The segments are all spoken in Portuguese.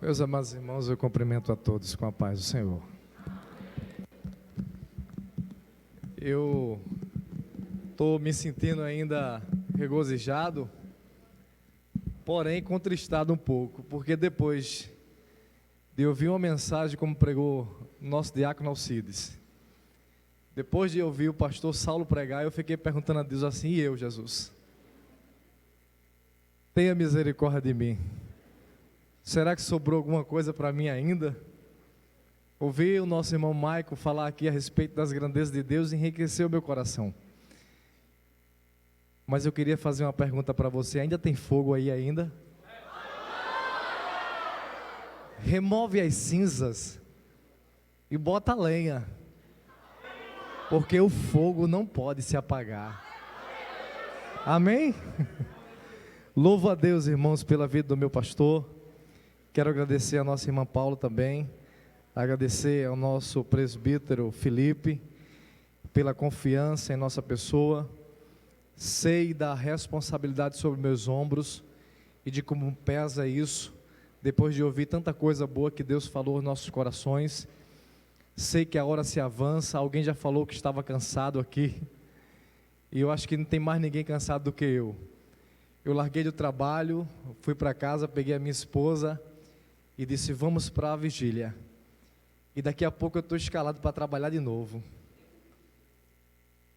Meus amados irmãos, eu cumprimento a todos com a paz do Senhor. Eu estou me sentindo ainda regozijado, porém contristado um pouco, porque depois de ouvir uma mensagem como pregou nosso diácono Alcides, depois de ouvir o pastor Saulo pregar, eu fiquei perguntando a Deus assim: e eu, Jesus? Tenha misericórdia de mim. Será que sobrou alguma coisa para mim ainda? Ouvir o nosso irmão Maico falar aqui a respeito das grandezas de Deus enriqueceu o meu coração. Mas eu queria fazer uma pergunta para você: ainda tem fogo aí ainda? Remove as cinzas e bota a lenha, porque o fogo não pode se apagar. Amém? Louvo a Deus, irmãos, pela vida do meu pastor. Quero agradecer a nossa irmã Paula também, agradecer ao nosso presbítero Felipe, pela confiança em nossa pessoa. Sei da responsabilidade sobre meus ombros e de como pesa isso, depois de ouvir tanta coisa boa que Deus falou aos nossos corações. Sei que a hora se avança. Alguém já falou que estava cansado aqui, e eu acho que não tem mais ninguém cansado do que eu. Eu larguei do trabalho, fui para casa, peguei a minha esposa e disse: vamos para a vigília. E daqui a pouco eu estou escalado para trabalhar de novo.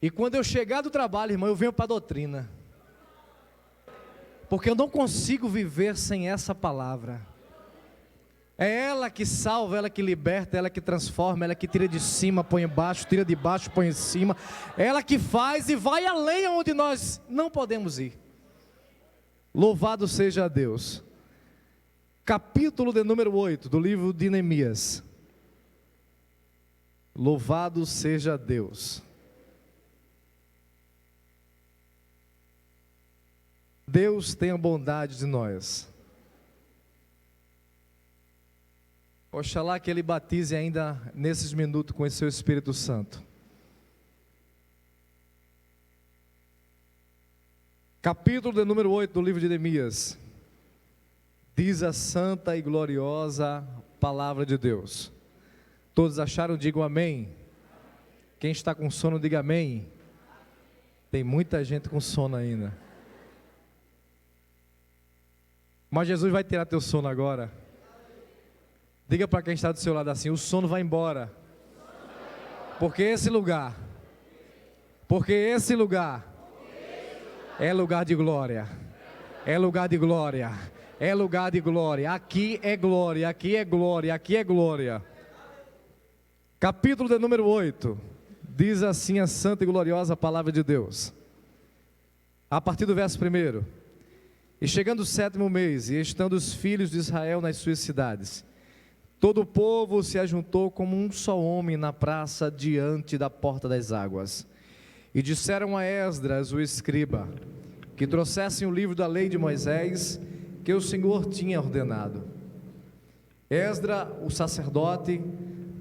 E quando eu chegar do trabalho, irmão, eu venho para a doutrina, porque eu não consigo viver sem essa palavra. É ela que salva, ela que liberta, ela que transforma, ela que tira de cima, põe embaixo, tira de baixo, põe em cima. Ela que faz e vai além onde nós não podemos ir. Louvado seja Deus. Capítulo de número 8 do livro de Neemias. Louvado seja Deus. Deus tenha bondade de nós. Oxalá que Ele batize ainda nesses minutos com esse seu Espírito Santo. Capítulo de número 8 do livro de Neemias. Diz a santa e gloriosa palavra de Deus. Todos acharam? Digam amém. Quem está com sono, diga amém. Tem muita gente com sono ainda. Mas Jesus vai tirar teu sono agora. Diga para quem está do seu lado assim: o sono vai embora. Porque esse lugar é lugar de glória. É lugar de glória. É lugar de glória. Aqui é glória, aqui é glória, aqui é glória. Capítulo de número 8. Diz assim a santa e gloriosa palavra de Deus. A partir do verso 1. E chegando o 7º mês, e estando os filhos de Israel nas suas cidades, todo o povo se ajuntou como um só homem na praça diante da porta das águas. E disseram a Esdras, o escriba, que trouxessem o livro da lei de Moisés, que o Senhor tinha ordenado. Esdras, o sacerdote,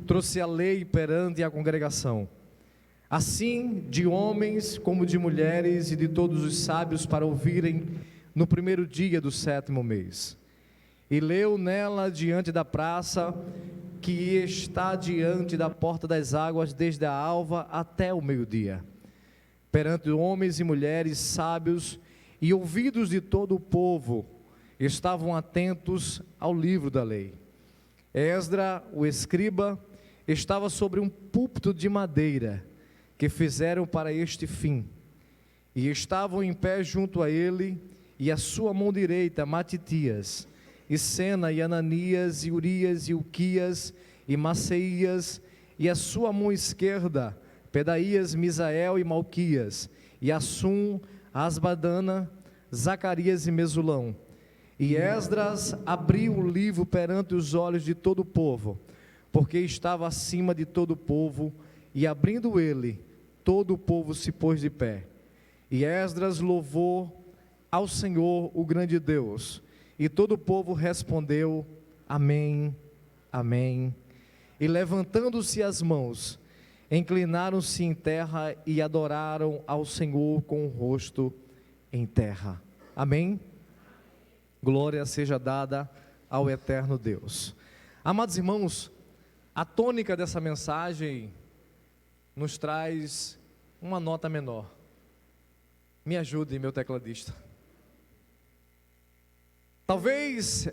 trouxe a lei perante a congregação, assim de homens como de mulheres e de todos os sábios, para ouvirem no primeiro dia do 7º mês. E leu nela diante da praça, que está diante da porta das águas, desde a alva até o meio-dia, perante homens e mulheres sábios, e ouvidos de todo o povo estavam atentos ao livro da lei. Esdras, o escriba, estava sobre um púlpito de madeira, que fizeram para este fim, e estavam em pé junto a ele, e a sua mão direita Matitias, e Sena, e Ananias, e Urias, e Uquias, e Maceias, e a sua mão esquerda Pedaías, Misael e Malquias, e Assum, Asbadana, Zacarias e Mesulão. E Esdras abriu o livro perante os olhos de todo o povo, porque estava acima de todo o povo, e abrindo ele, todo o povo se pôs de pé. E Esdras louvou ao Senhor, o grande Deus, e todo o povo respondeu: amém, amém. E levantando-se as mãos, inclinaram-se em terra e adoraram ao Senhor com o rosto em terra. Amém? Glória seja dada ao eterno Deus. Amados irmãos, a tônica dessa mensagem nos traz uma nota menor. Me ajude, meu tecladista. Talvez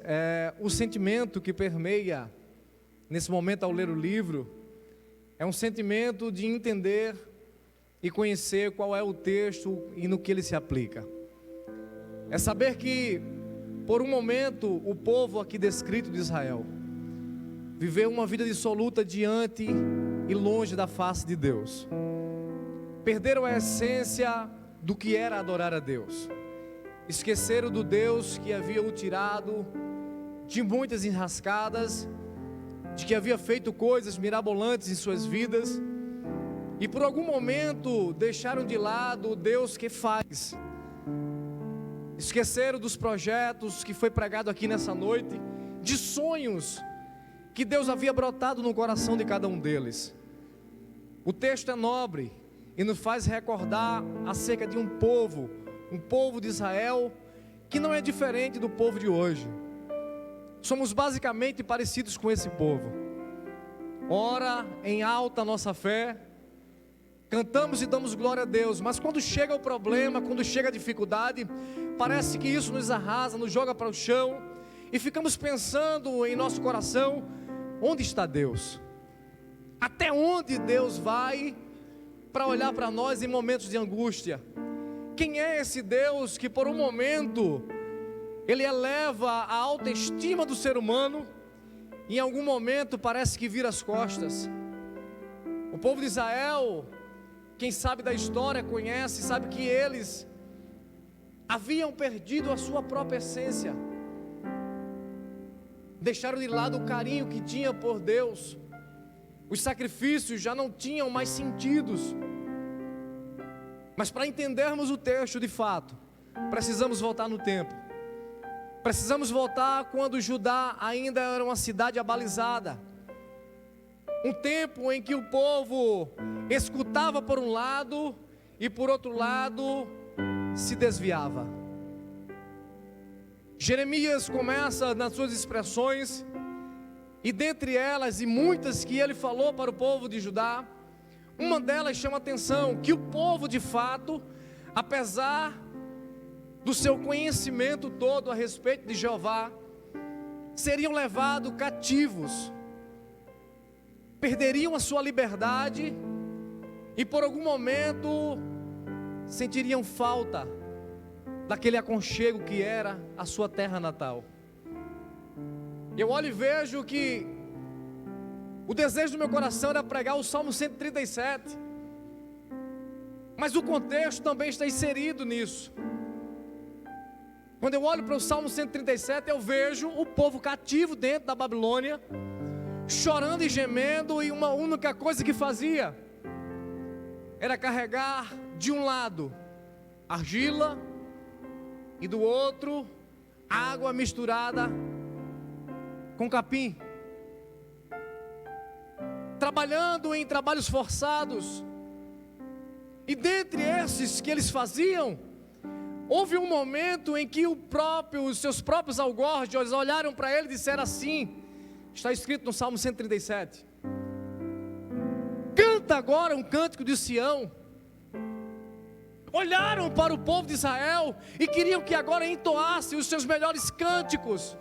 o sentimento que permeia nesse momento ao ler o livro é um sentimento de entender e conhecer qual é o texto e no que ele se aplica. É saber que, por um momento, o povo aqui descrito de Israel viveu uma vida dissoluta diante e longe da face de Deus. Perderam a essência do que era adorar a Deus. Esqueceram do Deus que havia o tirado de muitas enrascadas, de que havia feito coisas mirabolantes em suas vidas, e por algum momento deixaram de lado o Deus que faz. Esqueceram dos projetos que foi pregado aqui nessa noite, de sonhos que Deus havia brotado no coração de cada um deles. O texto é nobre e nos faz recordar acerca de um povo de Israel, que não é diferente do povo de hoje. Somos basicamente parecidos com esse povo. Ora, em alta a nossa fé, cantamos e damos glória a Deus, mas quando chega o problema, quando chega a dificuldade, parece que isso nos arrasa, nos joga para o chão, e ficamos pensando em nosso coração: onde está Deus? Até onde Deus vai para olhar para nós em momentos de angústia? Quem é esse Deus que por um momento Ele eleva a autoestima do ser humano e em algum momento parece que vira as costas? O povo de Israel, quem sabe da história conhece, sabe que eles haviam perdido a sua própria essência, deixaram de lado o carinho que tinha por Deus, os sacrifícios já não tinham mais sentidos. Mas para entendermos o texto de fato, precisamos voltar no tempo. Precisamos voltar quando Judá ainda era uma cidade abalizada. Um tempo em que o povo escutava por um lado e por outro lado se desviava. Jeremias começa nas suas expressões, e dentre elas e muitas que ele falou para o povo de Judá, uma delas chama a atenção, que o povo de fato, apesar do seu conhecimento todo a respeito de Jeová, seriam levados cativos, perderiam a sua liberdade e por algum momento sentiriam falta daquele aconchego que era a sua terra natal. Eu olho e vejo que o desejo do meu coração era pregar o Salmo 137, mas o contexto também está inserido nisso. Quando eu olho para o Salmo 137, eu vejo o povo cativo dentro da Babilônia, chorando e gemendo, e uma única coisa que fazia era carregar de um lado argila e do outro água misturada com capim, trabalhando em trabalhos forçados. E dentre esses que eles faziam, houve um momento em que os seus próprios algozes olharam para ele e disseram assim, está escrito no Salmo 137, canta agora um cântico de Sião. Olharam para o povo de Israel e queriam que agora entoasse os seus melhores cânticos.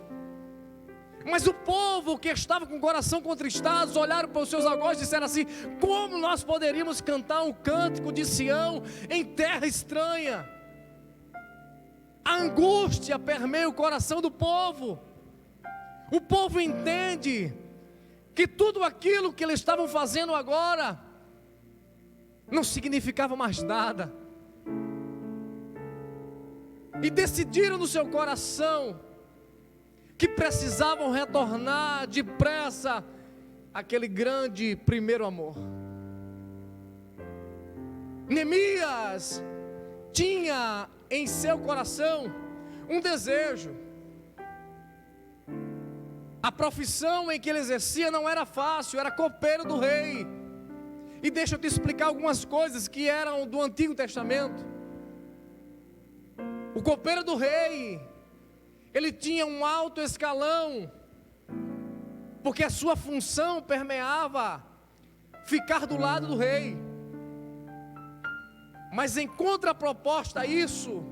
Mas o povo que estava com o coração contristado, olharam para os seus algozes e disseram assim: como nós poderíamos cantar um cântico de Sião em terra estranha? A angústia permeia o coração do povo. O povo entende que tudo aquilo que eles estavam fazendo agora não significava mais nada. E decidiram no seu coração que precisavam retornar depressa àquele grande primeiro amor. Neemias tinha em seu coração um desejo. A profissão em que ele exercia não era fácil, era copeiro do rei. E deixa eu te explicar algumas coisas que eram do Antigo Testamento. O copeiro do rei, ele tinha um alto escalão, porque a sua função permeava ficar do lado do rei. Mas em contraproposta a isso,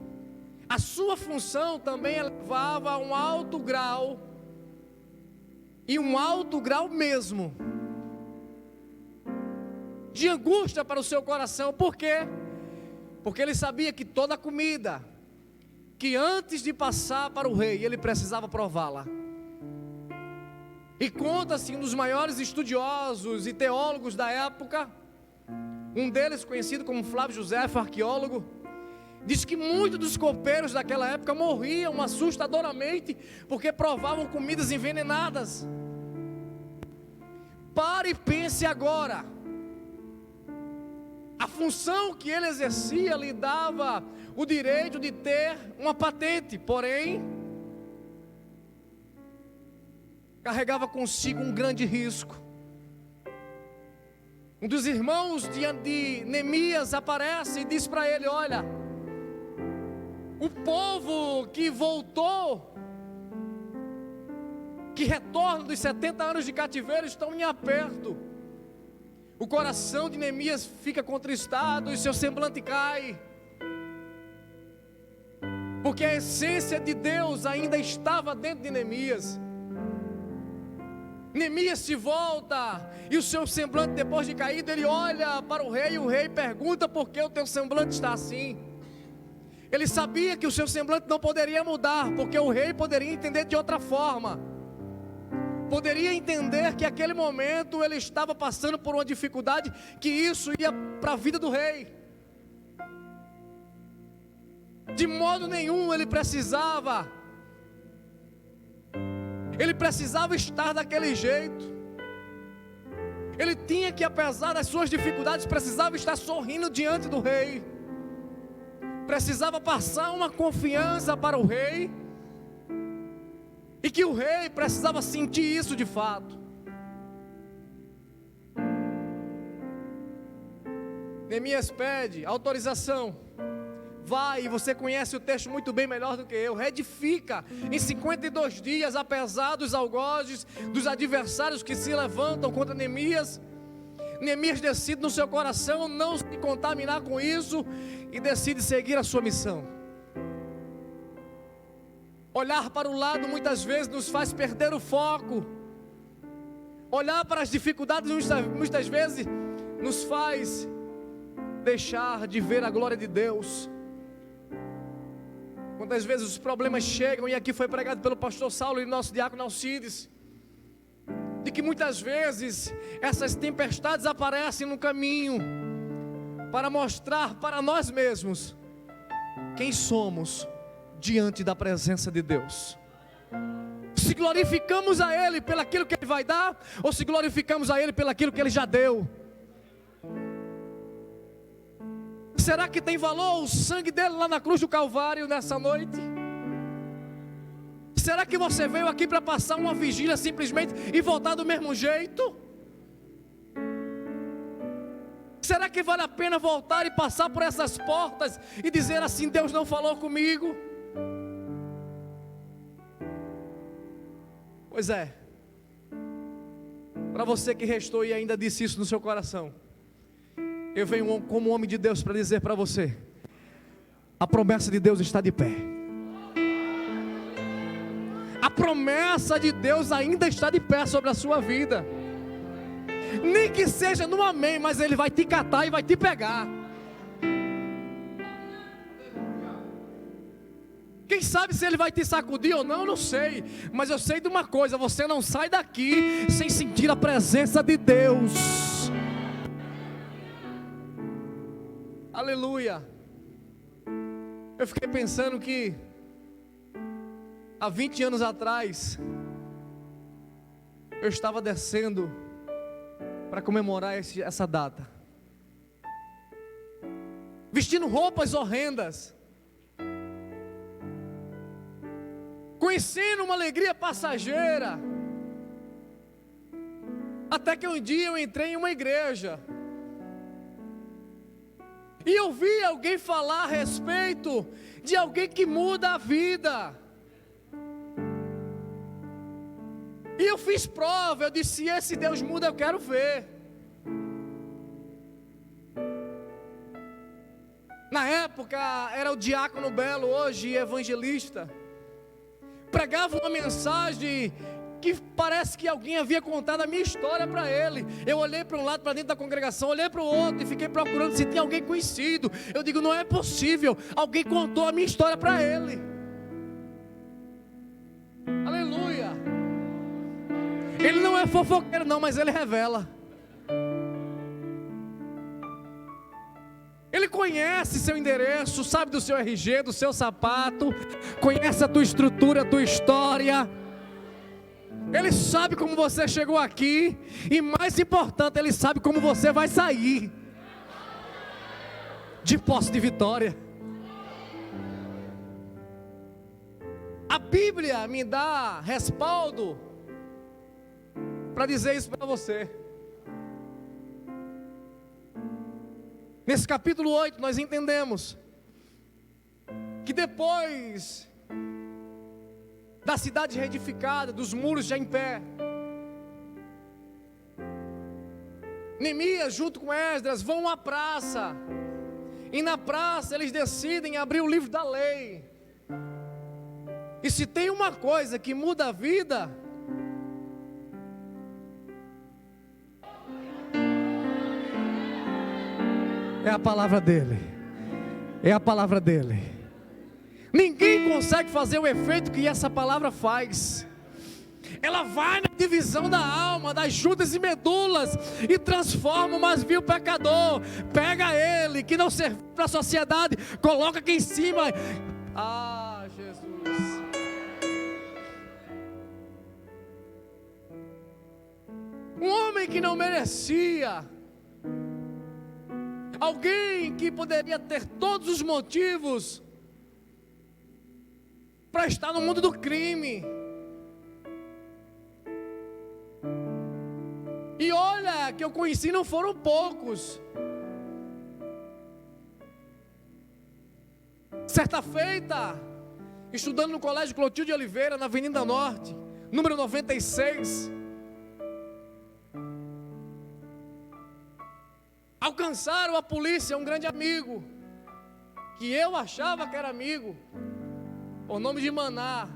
a sua função também elevava a um alto grau, e um alto grau mesmo, de angústia para o seu coração. Por quê? Porque ele sabia que toda comida, que antes de passar para o rei, ele precisava prová-la. E conta-se um dos maiores estudiosos e teólogos da época, um deles conhecido como Flávio Josefo, arqueólogo, diz que muitos dos copeiros daquela época morriam assustadoramente, porque provavam comidas envenenadas. Pare e pense agora, a função que ele exercia lhe dava o direito de ter uma patente, porém, carregava consigo um grande risco. Um dos irmãos de Neemias aparece e diz para ele: olha, o povo que voltou, que retorna dos 70 anos de cativeiro, estão em aperto. O coração de Neemias fica contristado e seu semblante cai, porque a essência de Deus ainda estava dentro de Neemias. Neemias se volta, e o seu semblante, depois de caído, ele olha para o rei, e o rei pergunta: por que o teu semblante está assim? Ele sabia que o seu semblante não poderia mudar, porque o rei poderia entender de outra forma, poderia entender que aquele momento ele estava passando por uma dificuldade, que isso ia para a vida do rei. De modo nenhum ele precisava estar daquele jeito. Ele tinha que, apesar das suas dificuldades, precisava estar sorrindo diante do rei, precisava passar uma confiança para o rei, e que o rei precisava sentir isso de fato. Neemias pede autorização, vai, e você conhece o texto muito bem, melhor do que eu, reedifica em 52 dias, apesar dos algozes, dos adversários que se levantam contra Neemias. Neemias decide no seu coração não se contaminar com isso, e decide seguir a sua missão. Olhar para o lado muitas vezes nos faz perder o foco. Olhar para as dificuldades muitas vezes nos faz deixar de ver a glória de Deus. Quantas vezes os problemas chegam, e aqui foi pregado pelo pastor Saulo e nosso diácono Alcides, de que muitas vezes essas tempestades aparecem no caminho para mostrar para nós mesmos quem somos diante da presença de Deus. Se glorificamos a Ele pelaquilo que Ele vai dar, ou se glorificamos a Ele pelaquilo que Ele já deu. Será que tem valor o sangue dele lá na cruz do Calvário nessa noite? Será que você veio aqui para passar uma vigília simplesmente e voltar do mesmo jeito? Será que vale a pena voltar e passar por essas portas e dizer assim: Deus não falou comigo? Pois é, para você que restou e ainda disse isso no seu coração, eu venho como homem de Deus para dizer para você: a promessa de Deus está de pé. A promessa de Deus ainda está de pé sobre a sua vida. Nem que seja no amém, mas Ele vai te catar e vai te pegar. Quem sabe se Ele vai te sacudir ou não, não sei. Mas eu sei de uma coisa: você não sai daqui sem sentir a presença de Deus. Aleluia. Eu fiquei pensando que há 20 anos atrás eu estava descendo para comemorar essa data, vestindo roupas horrendas, conhecendo uma alegria passageira, até que um dia eu entrei em uma igreja e ouvi alguém falar a respeito de alguém que muda a vida. E eu fiz prova, eu disse, se esse Deus muda, eu quero ver. Na época, era o diácono Belo, hoje evangelista. Pregava uma mensagem que parece que alguém havia contado a minha história para ele. Eu olhei para um lado, para dentro da congregação, olhei para o outro e fiquei procurando se tinha alguém conhecido. Eu digo, não é possível, alguém contou a minha história para ele. Aleluia. Ele não é fofoqueiro não, mas ele revela. Ele conhece seu endereço, sabe do seu RG, do seu sapato, conhece a tua estrutura, a tua história. Ele sabe como você chegou aqui e, mais importante, Ele sabe como você vai sair de posse de vitória. A Bíblia me dá respaldo para dizer isso para você. Nesse capítulo 8 nós entendemos que depois da cidade reedificada, dos muros já em pé, Neemias junto com Esdras vão à praça, e na praça eles decidem abrir o livro da lei. E se tem uma coisa que muda a vida, é a palavra dele. É a palavra dele. Ninguém consegue fazer o efeito que essa palavra faz. Ela vai na divisão da alma, das juntas e medulas, e transforma o mais vil pecador. Pega ele, que não serve para a sociedade, coloca aqui em cima. Ah, Jesus. Um homem que não merecia, alguém que poderia ter todos os motivos para estar no mundo do crime. E olha, que eu conheci não foram poucos. Certa feita, estudando no colégio Clotilde Oliveira, na Avenida Norte, número 96, alcançaram a polícia um grande amigo, que eu achava que era amigo, o nome de Maná.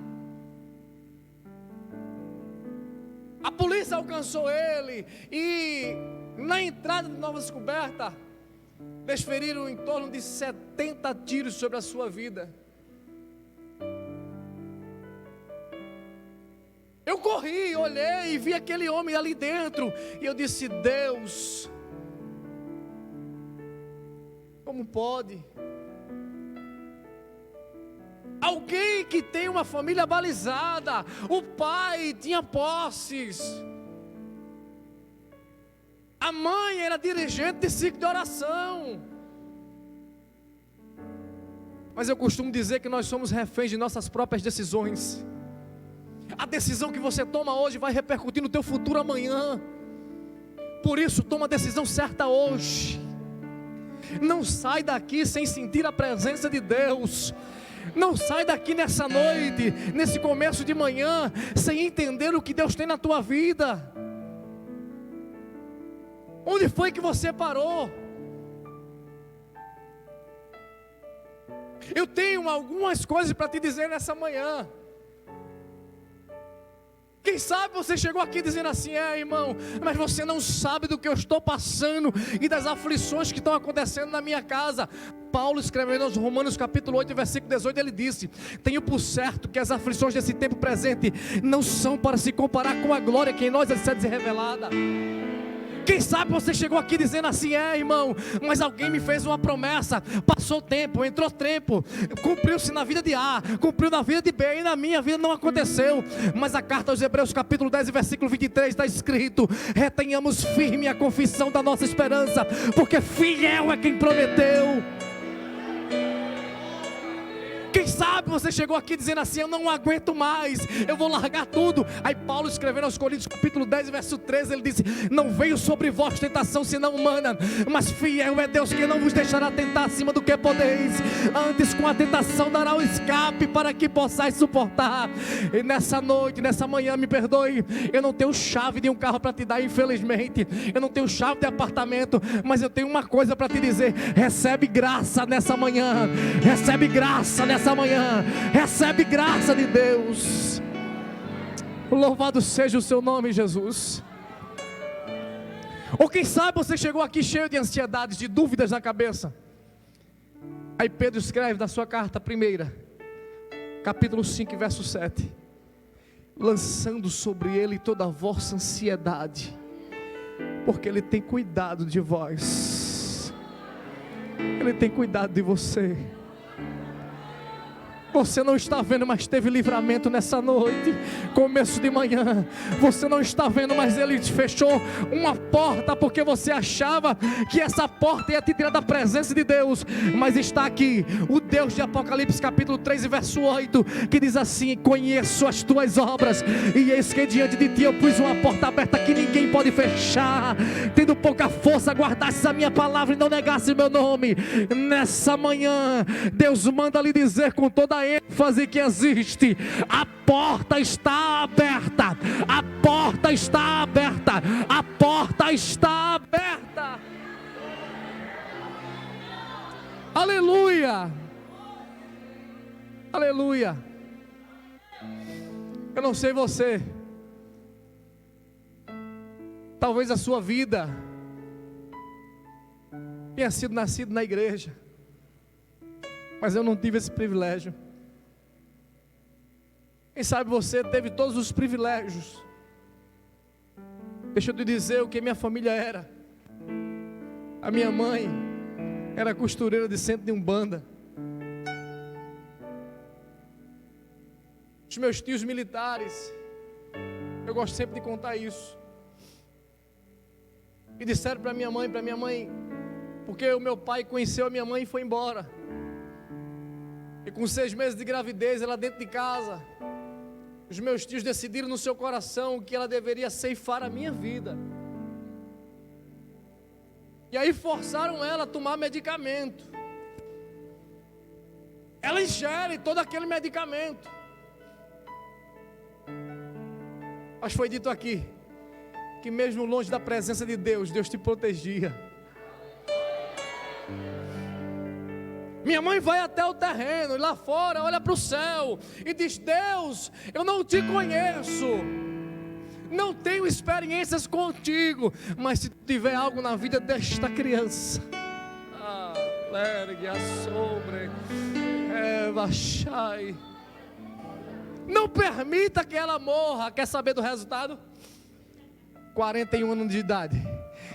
A polícia alcançou ele e na entrada de Nova Descoberta desferiram em torno de 70 tiros sobre a sua vida. Eu corri, olhei e vi aquele homem ali dentro e eu disse, Deus, como pode? Alguém que tem uma família balizada, o pai tinha posses, a mãe era dirigente de ciclo de oração. Mas eu costumo dizer que nós somos reféns de nossas próprias decisões. A decisão que você toma hoje vai repercutir no teu futuro amanhã. Por isso, toma a decisão certa hoje. Não sai daqui sem sentir a presença de Deus. Não sai daqui nessa noite, nesse começo de manhã, sem entender o que Deus tem na tua vida. Onde foi que você parou? Eu tenho algumas coisas para te dizer nessa manhã. Quem sabe você chegou aqui dizendo assim, irmão, mas você não sabe do que eu estou passando e das aflições que estão acontecendo na minha casa. Paulo escrevendo aos Romanos capítulo 8, versículo 18, ele disse, tenho por certo que as aflições desse tempo presente não são para se comparar com a glória que em nós há de ser revelada. Quem sabe você chegou aqui dizendo assim, irmão, mas alguém me fez uma promessa, passou tempo, entrou tempo, cumpriu-se na vida de A, cumpriu na vida de B, e na minha vida não aconteceu. Mas a carta aos Hebreus capítulo 10 versículo 23 está escrito, retenhamos firme a confissão da nossa esperança, porque fiel é quem prometeu. Quem sabe sabe, você chegou aqui dizendo assim: eu não aguento mais, eu vou largar tudo. Aí Paulo, escrevendo aos Coríntios capítulo 10, verso 13, ele disse: não veio sobre vós tentação senão humana, mas fiel é Deus que não vos deixará tentar acima do que podeis, antes com a tentação dará o escape para que possais suportar. E nessa noite, nessa manhã, me perdoe, eu não tenho chave de um carro para te dar, infelizmente, eu não tenho chave de apartamento, mas eu tenho uma coisa para te dizer: recebe graça nessa manhã, recebe graça nessa manhã, recebe graça de Deus. Louvado seja o seu nome, Jesus. Ou quem sabe você chegou aqui cheio de ansiedades, de dúvidas na cabeça. Aí Pedro escreve na sua carta primeira, capítulo 5, verso 7: lançando sobre ele toda a vossa ansiedade, porque ele tem cuidado de vós. Ele tem cuidado de você. Você não está vendo, mas teve livramento nessa noite, começo de manhã. Você não está vendo, mas Ele te fechou uma porta, porque você achava que essa porta ia te tirar da presença de Deus. Mas está aqui o Deus de Apocalipse capítulo 3 e verso 8, que diz assim: conheço as tuas obras, e eis que diante de ti eu pus uma porta aberta que ninguém pode fechar. Tendo pouca força, guardasses a minha palavra e não negasses o meu nome. Nessa manhã, Deus manda lhe dizer com toda a ênfase que existe: a porta está aberta, a porta está aberta, a porta está aberta. Aleluia, aleluia. Eu não sei você, talvez a sua vida tenha sido nascido na igreja, mas eu não tive esse privilégio. Quem sabe você teve todos os privilégios. Deixa eu te dizer o que minha família era. A minha mãe era costureira de centro de Umbanda. Os meus tios militares, eu gosto sempre de contar isso, e disseram para minha mãe, porque o meu pai conheceu a minha mãe e foi embora. E com 6 meses de gravidez, ela dentro de casa, os meus tios decidiram no seu coração que ela deveria ceifar a minha vida. E aí forçaram ela a tomar medicamento. Ela ingere todo aquele medicamento. Mas foi dito aqui que mesmo longe da presença de Deus, Deus te protegia. Minha mãe vai até o terreno, e lá fora olha para o céu e diz: Deus, eu não te conheço, não tenho experiências contigo, mas se tiver algo na vida desta criança, não permita que ela morra. Quer saber do resultado? 41 anos de idade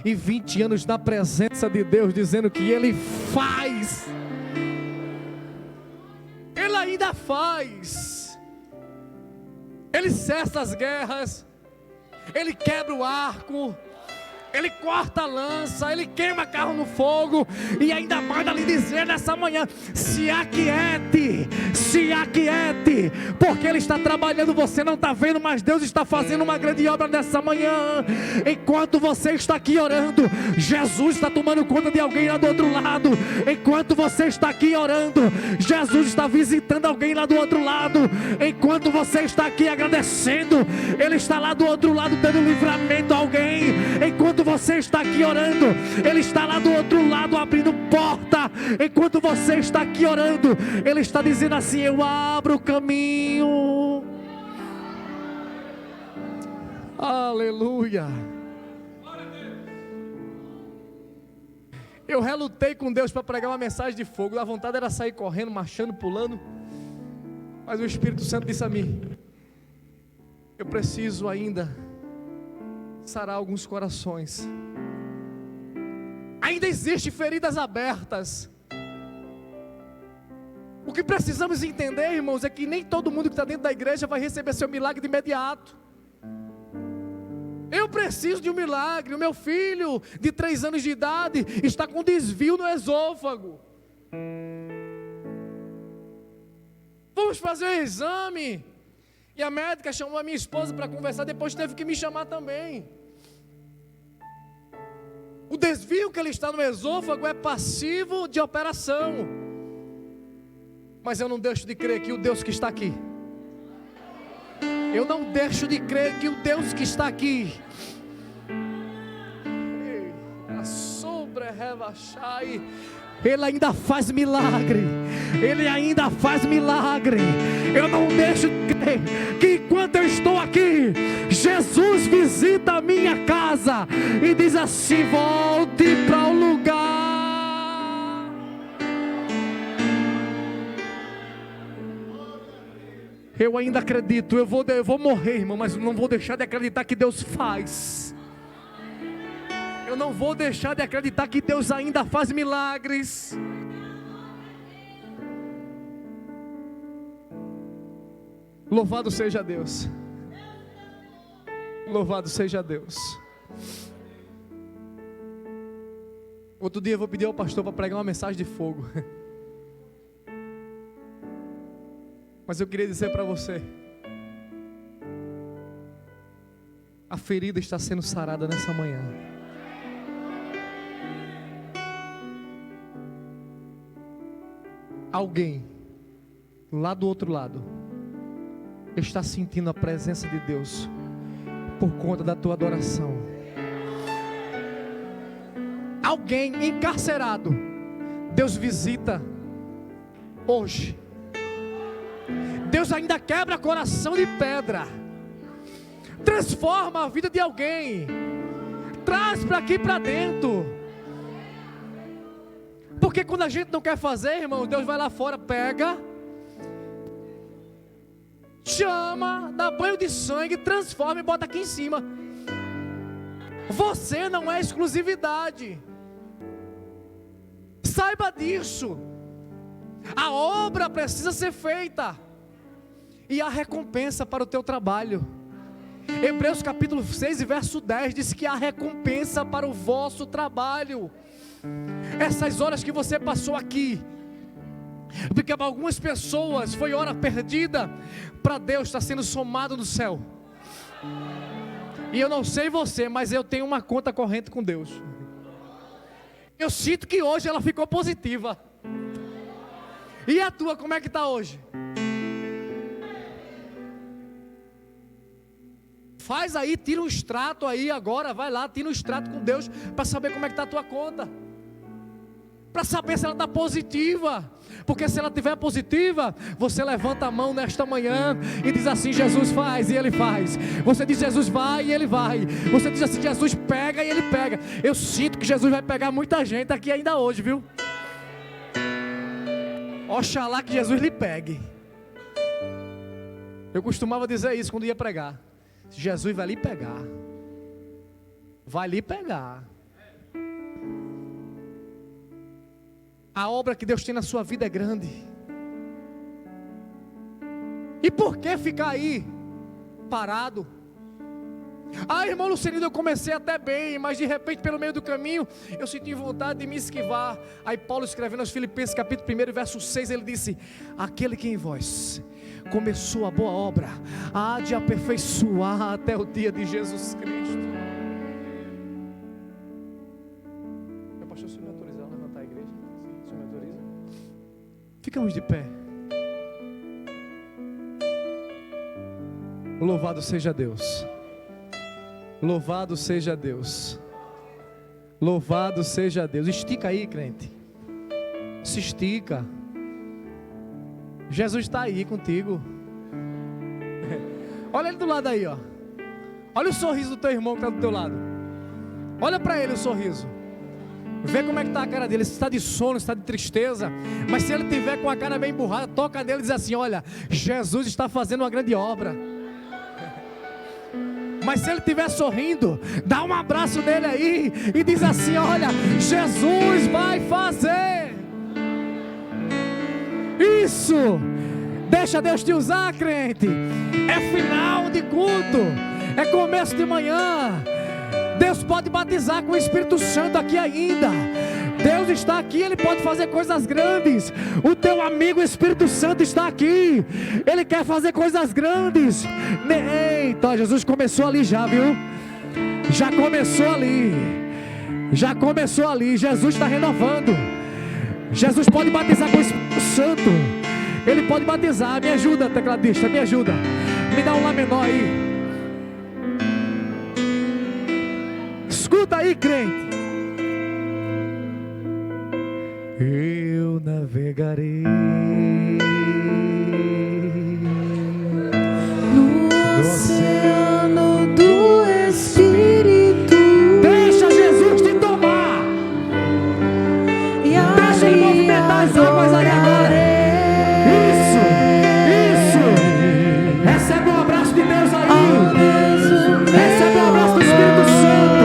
e 20 anos na presença de Deus, dizendo que Ele faz. Ele ainda faz. Ele cessa as guerras, Ele quebra o arco, Ele corta a lança, Ele queima carro no fogo, e ainda manda lhe dizer nessa manhã: se aquiete, porque Ele está trabalhando. Você não está vendo, mas Deus está fazendo uma grande obra nessa manhã. Enquanto você está aqui orando, Jesus está tomando conta de alguém lá do outro lado. Enquanto você está aqui orando, Jesus está visitando alguém lá do outro lado. Enquanto você está aqui agradecendo, Ele está lá do outro lado dando livramento a alguém. Enquanto você está aqui orando, Ele está lá do outro lado abrindo porta. Enquanto você está aqui orando, Ele está dizendo assim: eu abro o caminho. Aleluia. Eu relutei com Deus para pregar uma mensagem de fogo. A vontade era sair correndo, marchando, pulando, mas o Espírito Santo disse a mim: eu preciso ainda sarar alguns corações. Ainda existem feridas abertas. O que precisamos entender, irmãos, é que nem todo mundo que está dentro da igreja vai receber seu milagre de imediato. Eu preciso de um milagre. O meu filho de 3 anos de idade está com desvio no esôfago. Vamos fazer um exame. E a médica chamou a minha esposa para conversar, depois teve que me chamar também. O desvio que ele está no esôfago é passivo de operação. Mas eu não deixo de crer que o Deus que está aqui, eu não deixo de crer que o Deus que está aqui, Ele ainda faz milagre. Ele ainda faz milagre. Eu não deixo de crer que enquanto eu estou aqui, Jesus visita a minha casa e diz assim: volte para o lugar. Eu ainda acredito. Eu vou morrer, irmão, mas não vou deixar de acreditar que Deus faz. Eu não vou deixar de acreditar que Deus ainda faz milagres. Louvado seja Deus. Louvado seja Deus. Outro dia eu vou pedir ao pastor para pregar uma mensagem de fogo. Mas eu queria dizer para você: a ferida está sendo sarada nessa manhã. Alguém lá do outro lado está sentindo a presença de Deus por conta da tua adoração. Alguém encarcerado, Deus visita hoje. Deus ainda quebra coração de pedra, transforma a vida de alguém, traz para aqui para dentro. Porque quando a gente não quer fazer, irmão, Deus vai lá fora, pega, chama, dá banho de sangue, transforma e bota aqui em cima. Você não é exclusividade. Saiba disso. A obra precisa ser feita. E há recompensa para o teu trabalho. Hebreus capítulo 6 e verso 10 diz que há recompensa para o vosso trabalho. Essas horas que você passou aqui, porque para algumas pessoas foi hora perdida, para Deus está sendo somado no céu. E eu não sei você, mas eu tenho uma conta corrente com Deus. Eu sinto que hoje ela ficou positiva. E a tua, como é que está hoje? Faz aí, tira um extrato aí agora, vai lá, tira um extrato com Deus, para saber como é que está a tua conta. Para saber se ela está positiva. Porque se ela estiver positiva, você levanta a mão nesta manhã e diz assim: Jesus faz, e Ele faz. Você diz: Jesus vai, e Ele vai. Você diz assim: Jesus pega, e Ele pega. Eu sinto que Jesus vai pegar muita gente aqui ainda hoje, viu? Oxalá que Jesus lhe pegue. Eu costumava dizer isso quando ia pregar: Jesus vai lhe pegar. Vai lhe pegar. A obra que Deus tem na sua vida é grande. E por que ficar aí parado? Ah, irmão Luciano, eu comecei até bem, mas de repente pelo meio do caminho eu senti vontade de me esquivar. Aí Paulo, escrevendo aos Filipenses capítulo 1 verso 6, ele disse: aquele que em vós começou a boa obra há de aperfeiçoar até o dia de Jesus Cristo. Meu pastor, se me autorizar a levantar a igreja, se me autoriza? Ficamos de pé. Louvado seja Deus. Louvado seja Deus. Louvado seja Deus. Estica aí, crente. Se estica. Jesus está aí contigo. Olha ele do lado aí, ó. Olha o sorriso do teu irmão que está do teu lado. Olha para ele o sorriso. Vê como é que está a cara dele. Se está de sono, se está de tristeza. Mas se ele tiver com a cara bem emburrada, toca nele e diz assim: olha, Jesus está fazendo uma grande obra. Mas se ele estiver sorrindo, dá um abraço nele aí e diz assim: olha, Jesus vai fazer. Isso. Deixa Deus te usar, crente. É final de culto, é começo de manhã. Deus pode batizar com o Espírito Santo aqui ainda. Deus está aqui, Ele pode fazer coisas grandes. O teu amigo Espírito Santo está aqui, Ele quer fazer coisas grandes. Eita, Jesus começou ali já, viu? Já começou ali. Já começou ali. Jesus está renovando. Jesus pode batizar com o Espírito Santo. Ele pode batizar. Me ajuda, tecladista, me ajuda. Me dá um Lá menor aí. Escuta aí, crente. Eu navegarei no oceano do Espírito. Deixa Jesus te tomar. Deixa Ele movimentar as águas ali agora. Isso. Recebe um abraço de Deus aí. Recebe um abraço do Espírito Santo.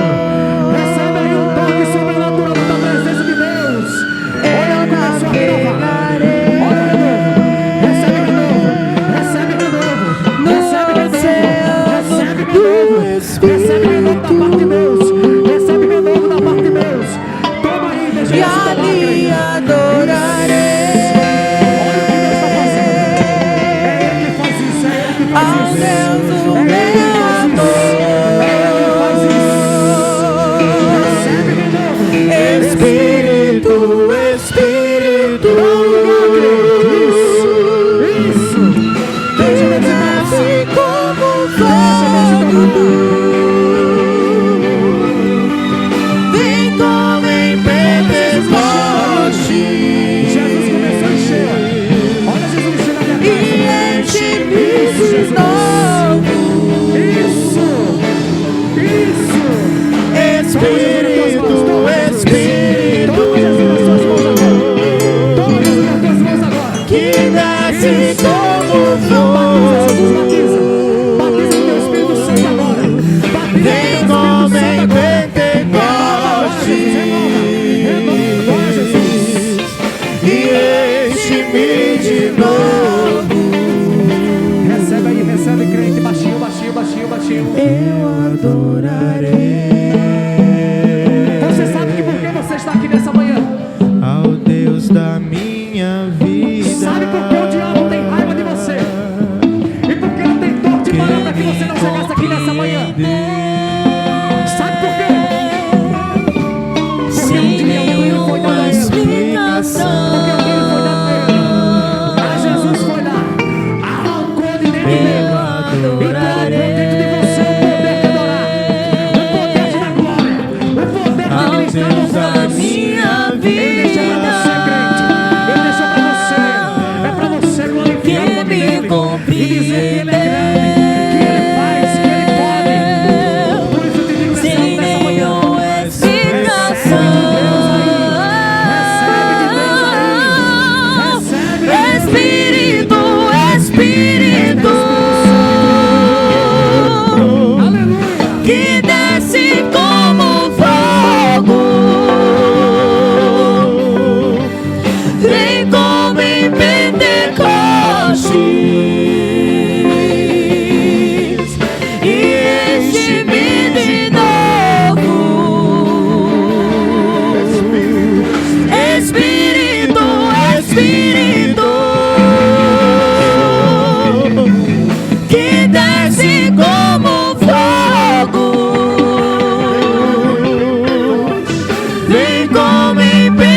Recebe aí um toque sobrenatural da presença de Deus. Olha, ela começou a renovar. Olha de novo. Recebe de novo. Recebe de novo. Recebe de novo. Recebe de novo da parte de Deus. Recebe de novo da parte de Deus. Toma aí, deixa Deus te tomar, querido. Adorarei. Olha o que Deus está fazendo. É Ele que faz isso. É Ele que faz Ao isso. Deus do É Ele que faz isso. É Ele que faz isso. Recebe de novo. Espírito, Espírito. Isso. Deixa Deus te tomar. Desce como Deixa Deus te fogo. tomar. Vem como em Pentecoste. Jesus começou a encher. Olha Jesus enchendo a minha E casa. enche-me Isso, de Jesus. novo. Isso. Espírito, Espírito. Toma Jesus nas suas mãos agora. Toma Jesus nas tuas mãos agora. Que desce como Não batiza, Jesus, fogo. batiza. Batiza no teu Espírito Santo agora. Batiza Vem no teu como Espírito em Santo agora. Pentecoste. Renova, Jesus. E enche-me de novo. Recebe aí, recebe, crente. Baixinho, baixinho, baixinho, baixinho. Eu adorarei Você sabe que por que você está aqui nessa manhã? ao Deus da minha vida. Sabe por que o diabo tem raiva de você? E por que ele tentou te parar para que você não chegasse aqui nessa manhã?